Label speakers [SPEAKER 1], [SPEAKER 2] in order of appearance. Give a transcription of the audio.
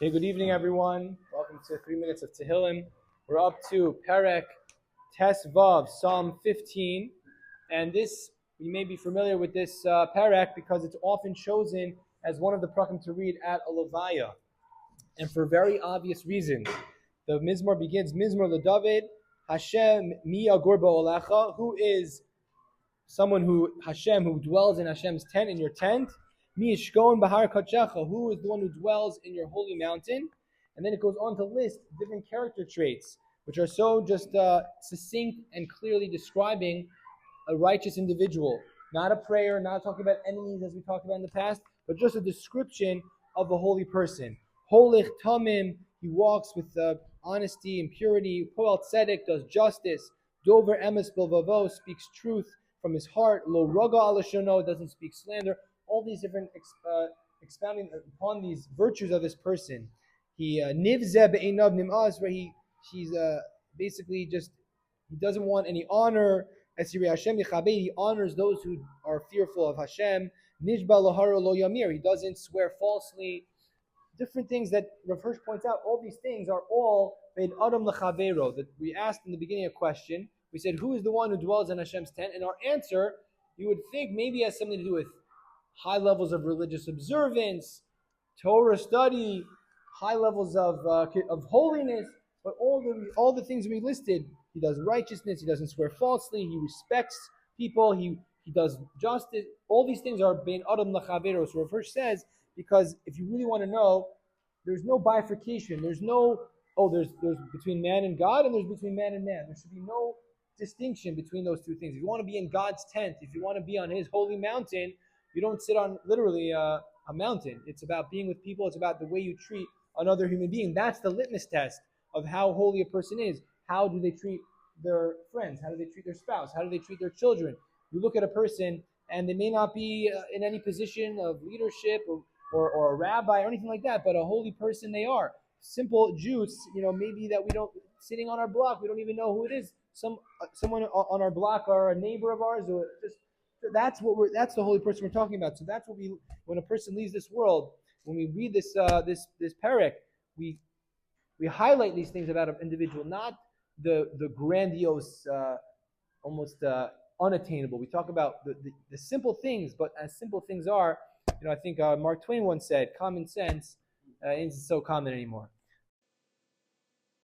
[SPEAKER 1] Okay, good evening, everyone. Welcome to 3 Minutes of Tehillim. We're up to Perek, Tes Vav, Psalm 15. And this, you may be familiar with this Perek because it's often chosen as one of the prakim to read at a levaya. And for very obvious reasons. The Mizmor begins, Mizmor LeDavid, Hashem mi yagur ba'olecha, who is someone who dwells in Hashem's tent, in your tent. Mi yishkon bahar kachecha, who is the one who dwells in your holy mountain. And then it goes on to list different character traits, which are so just succinct and clearly describing a righteous individual. Not a prayer, not talking about enemies as we talked about in the past, but just a description of a holy person. Holich tamim, he walks with honesty and purity. Poel tzedek, does justice. Dover emes bilvavo, speaks truth from his heart. Lo raga alashono, doesn't speak slander. All these different expounding upon these virtues of this person. He nivze be'einav nim'as, where he's basically just, he doesn't want any honor. Esirei Hashem yichabeid, he honors those who are fearful of Hashem. Nishba loharo lo yamir, he doesn't swear falsely. Different things that Rav Hirsch points out, all these things are all bein adam lechavero. That we asked in the beginning of a question, we said, who is the one who dwells in Hashem's tent? And our answer, you would think, maybe has something to do with high levels of religious observance, Torah study, high levels of holiness, but all the things we listed, he does righteousness, he doesn't swear falsely, he respects people, he does justice. All these things are bein adam lechavero. So Rav Hirsch says, because if you really want to know, there's no bifurcation. There's between man and God, and there's between man and man. There should be no distinction between those two things. If you want to be in God's tent, if you want to be on His holy mountain, you don't sit on literally a mountain. It's about being with people. It's about the way you treat another human being. That's the litmus test of how holy a person is. How do they treat their friends? How do they treat their spouse? How do they treat their children? You look at a person, and they may not be in any position of leadership or a rabbi or anything like that, but a holy person they are. Simple Jews, maybe that we don't, sitting on our block, we don't even know who it is. Someone on our block or a neighbor of ours, or just that's the holy person we're talking about. So that's what when a person leaves this world, when we read this Perek, we highlight these things about an individual, not the grandiose, almost unattainable. We talk about the simple things, but as simple things are, I think Mark Twain once said, common sense isn't so common anymore.